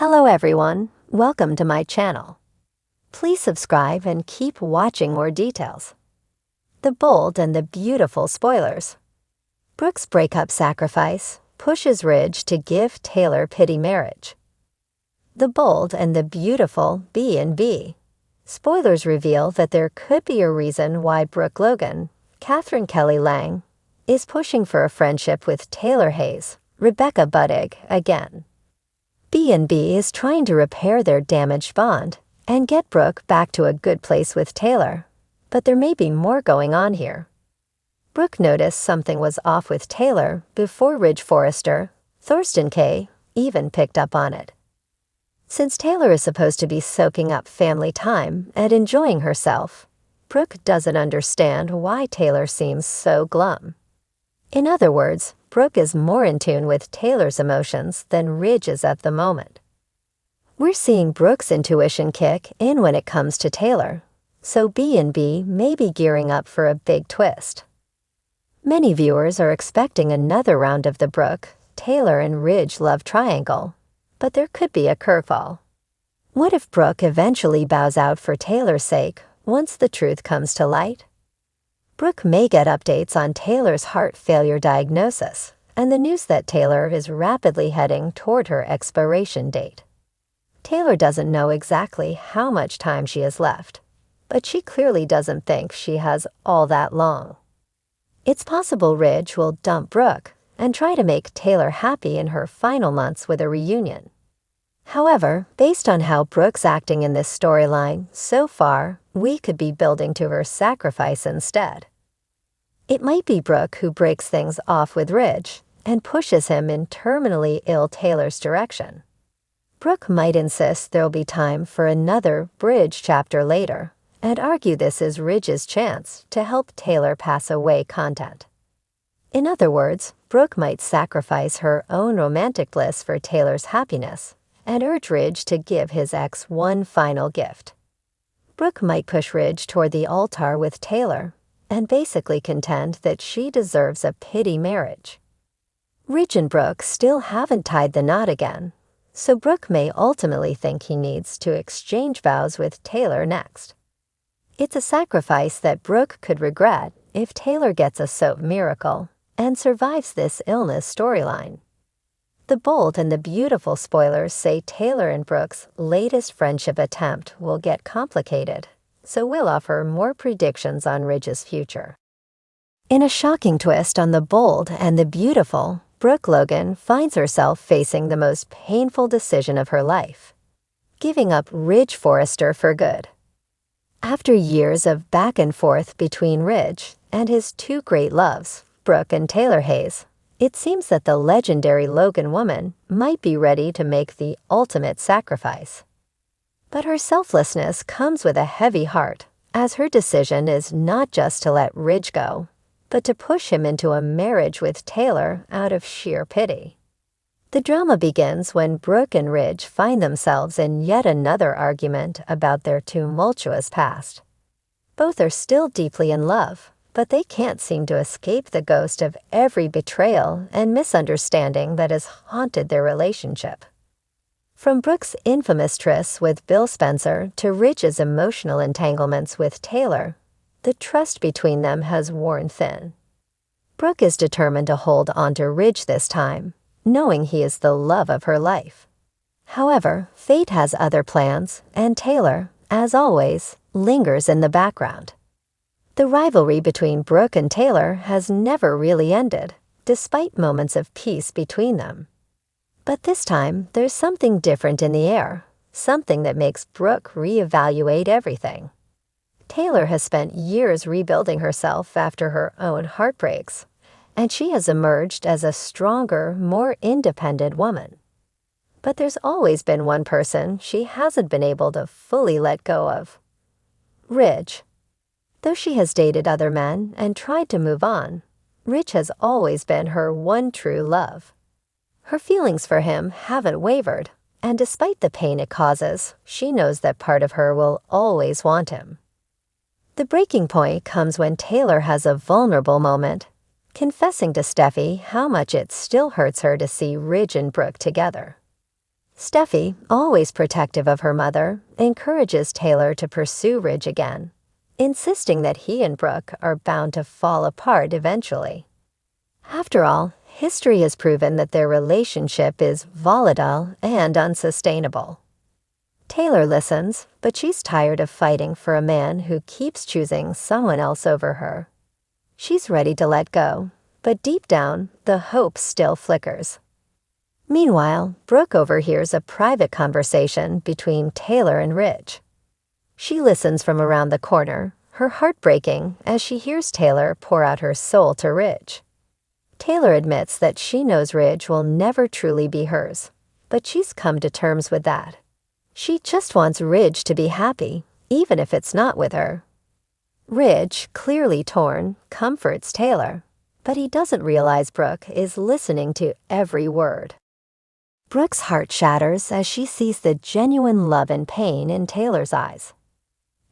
Hello everyone, welcome to my channel. Please subscribe and keep watching more details. The bold and the beautiful spoilers. Brooke's breakup sacrifice pushes Ridge to give Taylor pity marriage. The bold and the beautiful B&B. Spoilers reveal that there could be a reason why Brooke Logan, Catherine Kelly Lang, is pushing for a friendship with Taylor Hayes, Rebecca Budig, again. B&B is trying to repair their damaged bond and get Brooke back to a good place with Taylor, but there may be more going on here. Brooke noticed something was off with Taylor before Ridge Forrester, Thorsten Kaye, even picked up on it. Since Taylor is supposed to be soaking up family time and enjoying herself, Brooke doesn't understand why Taylor seems so glum. In other words, Brooke is more in tune with Taylor's emotions than Ridge is at the moment. We're seeing Brooke's intuition kick in when it comes to Taylor, so B&B may be gearing up for a big twist. Many viewers are expecting another round of the Brooke, Taylor and Ridge love triangle, but there could be a curveball. What if Brooke eventually bows out for Taylor's sake once the truth comes to light? Brooke may get updates on Taylor's heart failure diagnosis and the news that Taylor is rapidly heading toward her expiration date. Taylor doesn't know exactly how much time she has left, but she clearly doesn't think she has all that long. It's possible Ridge will dump Brooke and try to make Taylor happy in her final months with a reunion. However, based on how Brooke's acting in this storyline so far, we could be building to her sacrifice instead. It might be Brooke who breaks things off with Ridge and pushes him in terminally ill Taylor's direction. Brooke might insist there'll be time for another Bridge chapter later and argue this is Ridge's chance to help Taylor pass away content. In other words, Brooke might sacrifice her own romantic bliss for Taylor's happiness and urge Ridge to give his ex one final gift. Brooke might push Ridge toward the altar with Taylor and basically contend that she deserves a pity marriage. Ridge and Brooke still haven't tied the knot again, so Brooke may ultimately think he needs to exchange vows with Taylor next. It's a sacrifice that Brooke could regret if Taylor gets a soap miracle and survives this illness storyline. The bold and the beautiful spoilers say Taylor and Brooke's latest friendship attempt will get complicated, so we'll offer more predictions on Ridge's future. In a shocking twist on the bold and the beautiful, Brooke Logan finds herself facing the most painful decision of her life: giving up Ridge Forrester for good. After years of back and forth between Ridge and his two great loves, Brooke and Taylor Hayes, it seems that the legendary Logan woman might be ready to make the ultimate sacrifice. But her selflessness comes with a heavy heart, as her decision is not just to let Ridge go, but to push him into a marriage with Taylor out of sheer pity. The drama begins when Brooke and Ridge find themselves in yet another argument about their tumultuous past. Both are still deeply in love, but they can't seem to escape the ghost of every betrayal and misunderstanding that has haunted their relationship. From Brooke's infamous trysts with Bill Spencer to Ridge's emotional entanglements with Taylor, the trust between them has worn thin. Brooke is determined to hold on to Ridge this time, knowing he is the love of her life. However, fate has other plans, and Taylor, as always, lingers in the background. The rivalry between Brooke and Taylor has never really ended, despite moments of peace between them. But this time, there's something different in the air, something that makes Brooke reevaluate everything. Taylor has spent years rebuilding herself after her own heartbreaks, and she has emerged as a stronger, more independent woman. But there's always been one person she hasn't been able to fully let go of: Ridge. Though she has dated other men and tried to move on, Ridge has always been her one true love. Her feelings for him haven't wavered, and despite the pain it causes, she knows that part of her will always want him. The breaking point comes when Taylor has a vulnerable moment, confessing to Steffi how much it still hurts her to see Ridge and Brooke together. Steffi, always protective of her mother, encourages Taylor to pursue Ridge again, insisting that he and Brooke are bound to fall apart eventually. After all, history has proven that their relationship is volatile and unsustainable. Taylor listens, but she's tired of fighting for a man who keeps choosing someone else over her. She's ready to let go, but deep down, the hope still flickers. Meanwhile, Brooke overhears a private conversation between Taylor and Ridge. She listens from around the corner, her heart breaking as she hears Taylor pour out her soul to Ridge. Taylor admits that she knows Ridge will never truly be hers, but she's come to terms with that. She just wants Ridge to be happy, even if it's not with her. Ridge, clearly torn, comforts Taylor, but he doesn't realize Brooke is listening to every word. Brooke's heart shatters as she sees the genuine love and pain in Taylor's eyes.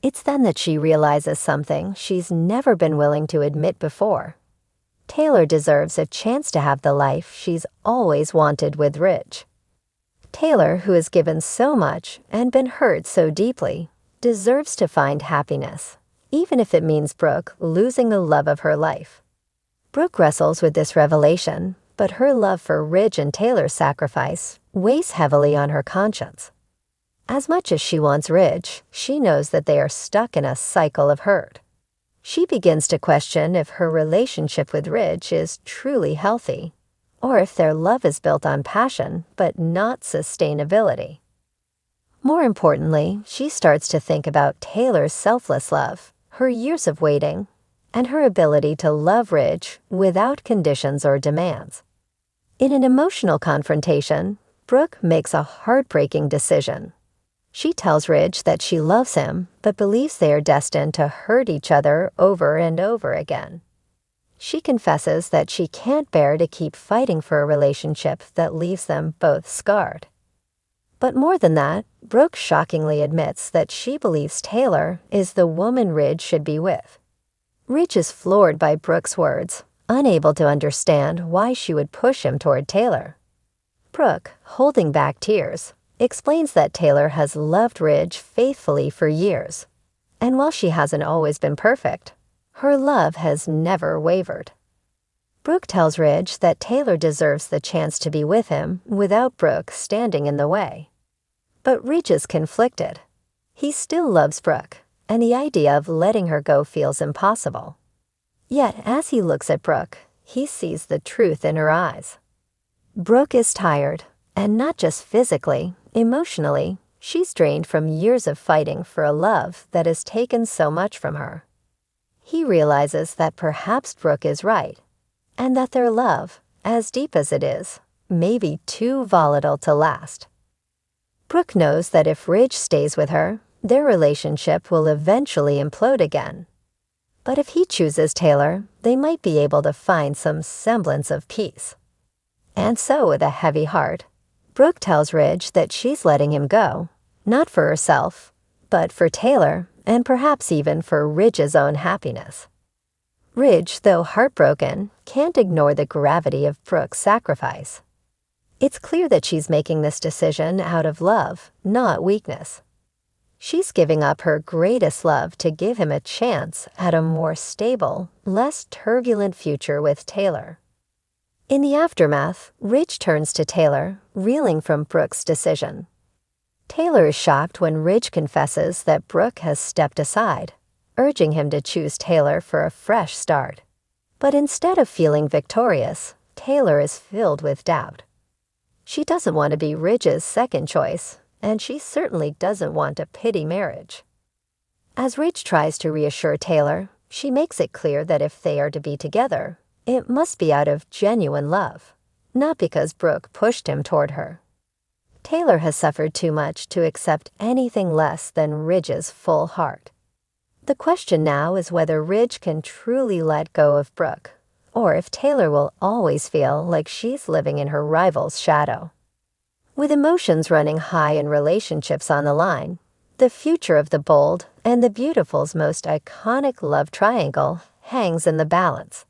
It's then that she realizes something she's never been willing to admit before. Taylor deserves a chance to have the life she's always wanted with Ridge. Taylor, who has given so much and been hurt so deeply, deserves to find happiness, even if it means Brooke losing the love of her life. Brooke wrestles with this revelation, but her love for Ridge and Taylor's sacrifice weighs heavily on her conscience. As much as she wants Ridge, she knows that they are stuck in a cycle of hurt. She begins to question if her relationship with Ridge is truly healthy, or if their love is built on passion but not sustainability. More importantly, she starts to think about Taylor's selfless love, her years of waiting, and her ability to love Ridge without conditions or demands. In an emotional confrontation, Brooke makes a heartbreaking decision. She tells Ridge that she loves him, but believes they are destined to hurt each other over and over again. She confesses that she can't bear to keep fighting for a relationship that leaves them both scarred. But more than that, Brooke shockingly admits that she believes Taylor is the woman Ridge should be with. Ridge is floored by Brooke's words, unable to understand why she would push him toward Taylor. Brooke, holding back tears, explains that Taylor has loved Ridge faithfully for years, and while she hasn't always been perfect, her love has never wavered. Brooke tells Ridge that Taylor deserves the chance to be with him without Brooke standing in the way. But Ridge is conflicted. He still loves Brooke, and the idea of letting her go feels impossible. Yet, as he looks at Brooke, he sees the truth in her eyes. Brooke is tired, and not just physically, emotionally, she's drained from years of fighting for a love that has taken so much from her. He realizes that perhaps Brooke is right, and that their love, as deep as it is, may be too volatile to last. Brooke knows that if Ridge stays with her, their relationship will eventually implode again. But if he chooses Taylor, they might be able to find some semblance of peace. And so, with a heavy heart, Brooke tells Ridge that she's letting him go, not for herself, but for Taylor, and perhaps even for Ridge's own happiness. Ridge, though heartbroken, can't ignore the gravity of Brooke's sacrifice. It's clear that she's making this decision out of love, not weakness. She's giving up her greatest love to give him a chance at a more stable, less turbulent future with Taylor. In the aftermath, Ridge turns to Taylor, reeling from Brooke's decision. Taylor is shocked when Ridge confesses that Brooke has stepped aside, urging him to choose Taylor for a fresh start. But instead of feeling victorious, Taylor is filled with doubt. She doesn't want to be Ridge's second choice, and she certainly doesn't want a pity marriage. As Ridge tries to reassure Taylor, she makes it clear that if they are to be together, it must be out of genuine love, not because Brooke pushed him toward her. Taylor has suffered too much to accept anything less than Ridge's full heart. The question now is whether Ridge can truly let go of Brooke, or if Taylor will always feel like she's living in her rival's shadow. With emotions running high and relationships on the line, the future of the Bold and the Beautiful's most iconic love triangle hangs in the balance.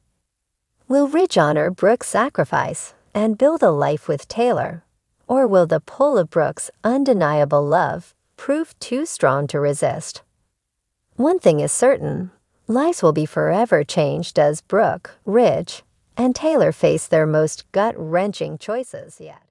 Will Ridge honor Brooke's sacrifice and build a life with Taylor, Or will the pull of Brooke's undeniable love prove too strong to resist? One thing is certain, lives will be forever changed as Brooke, Ridge, and Taylor face their most gut-wrenching choices yet.